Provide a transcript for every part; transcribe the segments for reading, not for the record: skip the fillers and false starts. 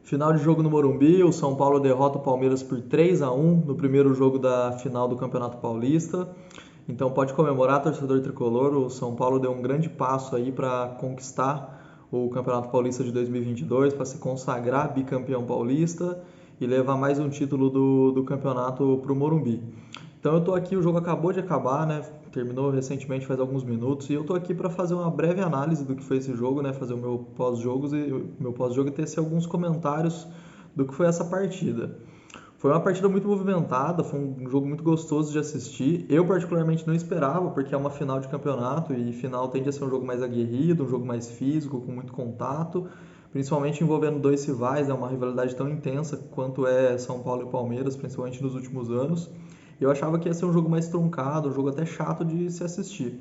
Final de jogo no Morumbi, o São Paulo derrota o Palmeiras por 3-1 no primeiro jogo da final do Campeonato Paulista. Então pode comemorar, torcedor tricolor, o São Paulo deu um grande passo aí para conquistar o Campeonato Paulista de 2022, para se consagrar bicampeão paulista e levar mais um título do campeonato para o Morumbi. Então eu tô aqui, o jogo acabou de acabar, né? Terminou recentemente, faz alguns minutos, e eu tô aqui para fazer uma breve análise do que foi esse jogo, né? Fazer o meu pós-jogo e tecer alguns comentários do que foi essa partida. Foi uma partida muito movimentada, foi um jogo muito gostoso de assistir. Eu particularmente não esperava, porque é uma final de campeonato e final tende a ser um jogo mais aguerrido, um jogo mais físico, com muito contato, principalmente envolvendo dois rivais, né? Uma rivalidade tão intensa quanto é São Paulo e Palmeiras, principalmente nos últimos anos. Eu achava que ia ser um jogo mais truncado, um jogo até chato de se assistir.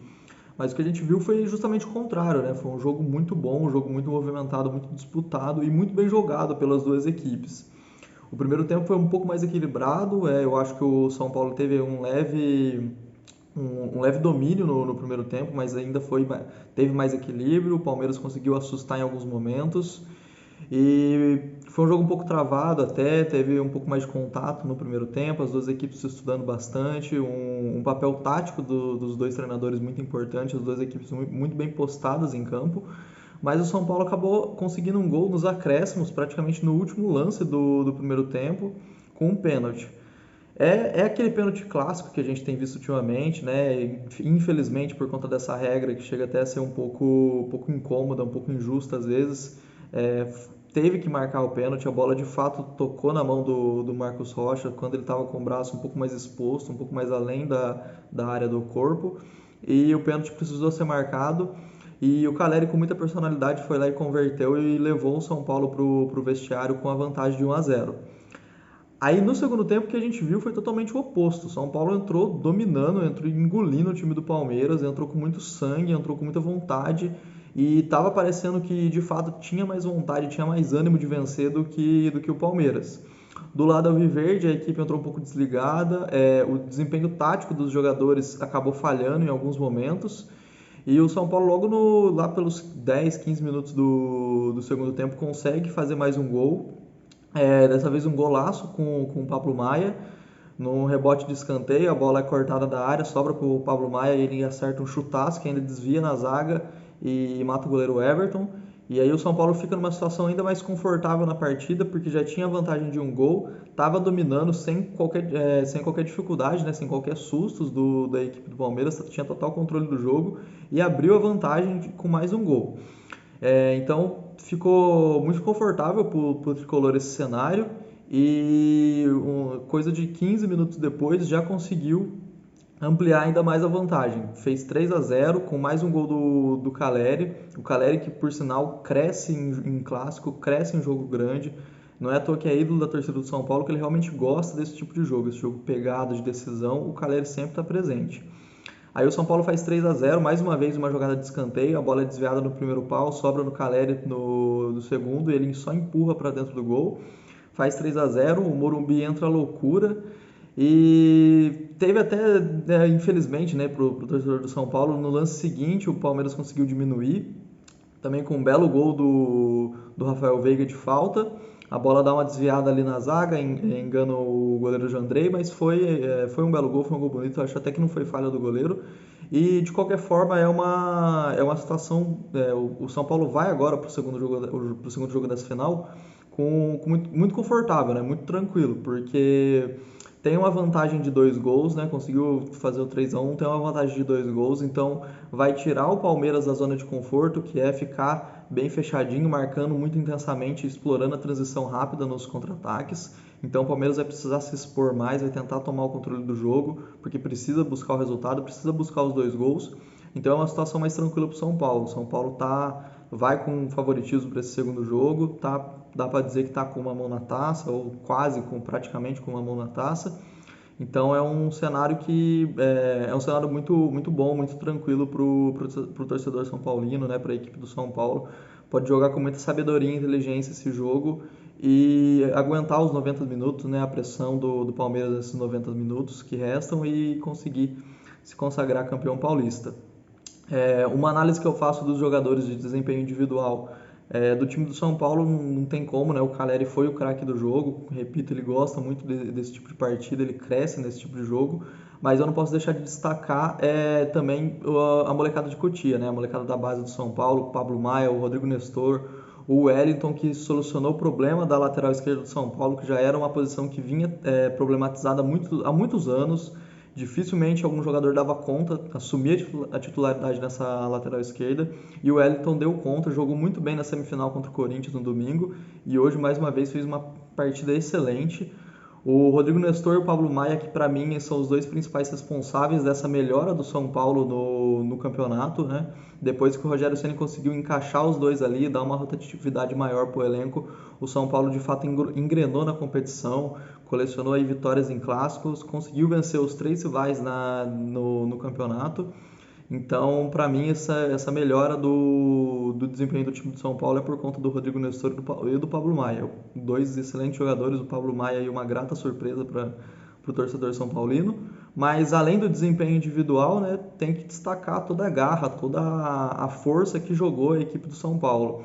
Mas o que a gente viu foi justamente o contrário, né? Foi um jogo muito bom, um jogo muito movimentado, muito disputado e muito bem jogado pelas duas equipes. O primeiro tempo foi um pouco mais equilibrado, eu acho que o São Paulo teve um leve domínio no primeiro tempo, mas ainda teve mais equilíbrio, o Palmeiras conseguiu assustar em alguns momentos. E foi um jogo um pouco travado até, teve um pouco mais de contato no primeiro tempo, as duas equipes se estudando bastante, um papel tático dos dois treinadores muito importante, as duas equipes muito bem postadas em campo, mas o São Paulo acabou conseguindo um gol nos acréscimos, praticamente no último lance do primeiro tempo, com um pênalti. É aquele pênalti clássico que a gente tem visto ultimamente, né? Infelizmente, por conta dessa regra que chega até a ser um pouco incômoda, um pouco injusta às vezes, é, teve que marcar o pênalti. A bola de fato tocou na mão do Marcos Rocha quando ele estava com o braço um pouco mais exposto, um pouco mais além da área do corpo, e o pênalti precisou ser marcado. E o Caleri, com muita personalidade, foi lá e converteu e levou o São Paulo para o vestiário com a vantagem de 1-0. Aí no segundo tempo o que a gente viu foi totalmente o oposto. O São Paulo entrou dominando, entrou engolindo o time do Palmeiras, entrou com muito sangue, entrou com muita vontade e estava parecendo que de fato tinha mais vontade, tinha mais ânimo de vencer do que o Palmeiras. Do lado alviverde, a equipe entrou um pouco desligada, o desempenho tático dos jogadores acabou falhando em alguns momentos. E o São Paulo, logo lá pelos 10, 15 minutos do segundo tempo, consegue fazer mais um gol. Dessa vez um golaço com o Pablo Maia. No rebote de escanteio, a bola é cortada da área, sobra para o Pablo Maia e ele acerta um chutaço que ainda desvia na zaga e mata o goleiro Everton. E aí o São Paulo fica numa situação ainda mais confortável na partida, porque já tinha vantagem de um gol, estava dominando sem qualquer dificuldade, né, sem qualquer sustos da equipe do Palmeiras, tinha total controle do jogo e abriu a vantagem com mais um gol. Então ficou muito confortável para o tricolor esse cenário e coisa de 15 minutos depois já conseguiu ampliar ainda mais a vantagem. Fez 3-0 com mais um gol do Caleri. O Caleri que, por sinal, cresce em clássico, cresce em jogo grande. Não é à toa que é ídolo da torcida do São Paulo, que ele realmente gosta desse tipo de jogo, esse jogo pegado, de decisão. O Caleri sempre está presente. Aí o São Paulo faz 3-0, mais uma vez uma jogada de escanteio, a bola é desviada no primeiro pau, sobra no Caleri no segundo, e ele só empurra para dentro do gol. Faz 3-0, o Morumbi entra à loucura e teve até, infelizmente, né, pro torcedor do São Paulo, no lance seguinte o Palmeiras conseguiu diminuir, também com um belo gol do Rafael Veiga de falta. A bola dá uma desviada ali na zaga, engana o goleiro Jandrei, mas foi um belo gol, foi um gol bonito. Eu acho até que não foi falha do goleiro. E de qualquer forma é uma situação. O São Paulo vai agora para o segundo jogo dessa final com muito, muito confortável, né? Muito tranquilo, porque tem uma vantagem de 2 gols, né? Conseguiu fazer o 3-1, tem uma vantagem de 2 gols, então vai tirar o Palmeiras da zona de conforto, que é ficar bem fechadinho, marcando muito intensamente, explorando a transição rápida nos contra-ataques. Então o Palmeiras vai precisar se expor mais, vai tentar tomar o controle do jogo, porque precisa buscar o resultado, precisa buscar os 2 gols. Então é uma situação mais tranquila para o São Paulo. O São Paulo vai com favoritismo para esse segundo jogo, dá para dizer que está com uma mão na taça, ou praticamente com uma mão na taça. Então é um cenário é um cenário muito, muito bom, muito tranquilo para o torcedor são paulino, né, para a equipe do São Paulo. Pode jogar com muita sabedoria e inteligência esse jogo e aguentar os 90 minutos, né, a pressão do Palmeiras nesses 90 minutos que restam e conseguir se consagrar campeão paulista. Uma análise que eu faço dos jogadores de desempenho individual Do time do São Paulo não tem como, né? O Calleri foi o craque do jogo, repito, ele gosta muito desse tipo de partida, ele cresce nesse tipo de jogo, mas eu não posso deixar de destacar também a molecada de Cotia, né? A molecada da base do São Paulo, o Pablo Maia, o Rodrigo Nestor, o Wellington, que solucionou o problema da lateral esquerda do São Paulo, que já era uma posição que vinha problematizada há muitos anos. Dificilmente algum jogador dava conta, assumia a titularidade nessa lateral esquerda, e o Wellington deu conta, jogou muito bem na semifinal contra o Corinthians no domingo, e hoje mais uma vez fez uma partida excelente. O Rodrigo Nestor e o Pablo Maia, que para mim são os dois principais responsáveis dessa melhora do São Paulo no campeonato, né? Depois que o Rogério Ceni conseguiu encaixar os dois ali, dar uma rotatividade maior para o elenco, o São Paulo de fato engrenou na competição, colecionou aí vitórias em clássicos, conseguiu vencer os 3 rivais no campeonato. Então, para mim, essa melhora do desempenho do time de São Paulo é por conta do Rodrigo Nestor e do Pablo Maia. Dois excelentes jogadores, o Pablo Maia e uma grata surpresa para o torcedor são paulino. Mas, além do desempenho individual, né, tem que destacar toda a garra, toda a força que jogou a equipe do São Paulo.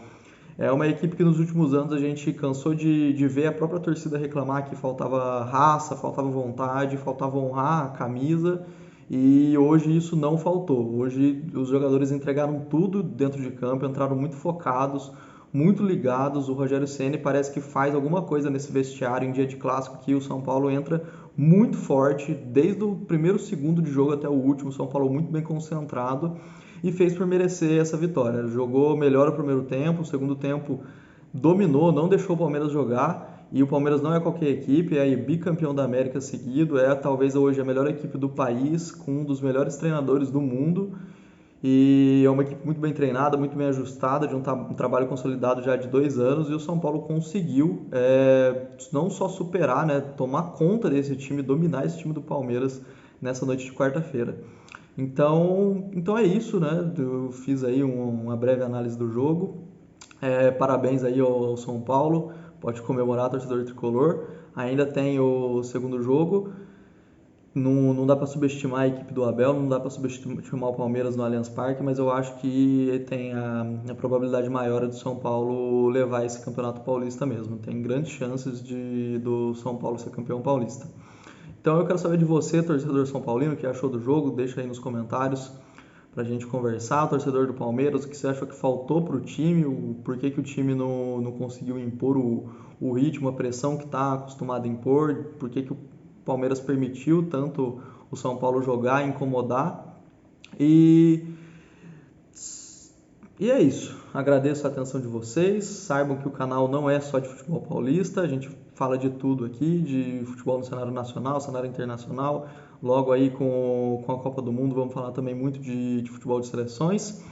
É uma equipe que nos últimos anos a gente cansou de ver a própria torcida reclamar que faltava raça, faltava vontade, faltava honrar a camisa, e hoje isso não faltou. Hoje os jogadores entregaram tudo dentro de campo, entraram muito focados, muito ligados. O Rogério Ceni parece que faz alguma coisa nesse vestiário em dia de clássico, que o São Paulo entra muito forte, desde o primeiro segundo de jogo até o último. O São Paulo muito bem concentrado e fez por merecer essa vitória. Jogou melhor o primeiro tempo, o segundo tempo dominou, não deixou o Palmeiras jogar, e o Palmeiras não é qualquer equipe, é bicampeão da América seguido, é talvez hoje a melhor equipe do país, com um dos melhores treinadores do mundo, e é uma equipe muito bem treinada, muito bem ajustada, de um trabalho consolidado já de 2 anos, e o São Paulo conseguiu não só superar, né, tomar conta desse time, dominar esse time do Palmeiras nessa noite de quarta-feira. Então é isso, né? Eu fiz aí uma breve análise do jogo. Parabéns aí ao São Paulo, pode comemorar, torcedor tricolor. Ainda tem o segundo jogo. Não dá para subestimar a equipe do Abel, não dá para subestimar o Palmeiras no Allianz Parque, mas eu acho que tem a probabilidade maior do São Paulo levar esse campeonato paulista mesmo. Tem grandes chances do São Paulo ser campeão paulista. Então eu quero saber de você, torcedor são paulino, o que achou do jogo, deixa aí nos comentários pra gente conversar. Torcedor do Palmeiras, o que você achou que faltou pro time, por que o time não conseguiu impor o ritmo, a pressão que está acostumado a impor, por que o Palmeiras permitiu tanto o São Paulo jogar, incomodar. E é isso. Agradeço a atenção de vocês. Saibam que o canal não é só de futebol paulista, a gente fala de tudo aqui, de futebol no cenário nacional, cenário internacional. Logo aí com a Copa do Mundo vamos falar também muito de futebol de seleções.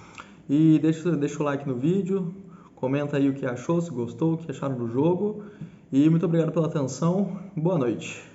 E deixa o like no vídeo, comenta aí o que achou, se gostou, o que acharam do jogo. E muito obrigado pela atenção. Boa noite.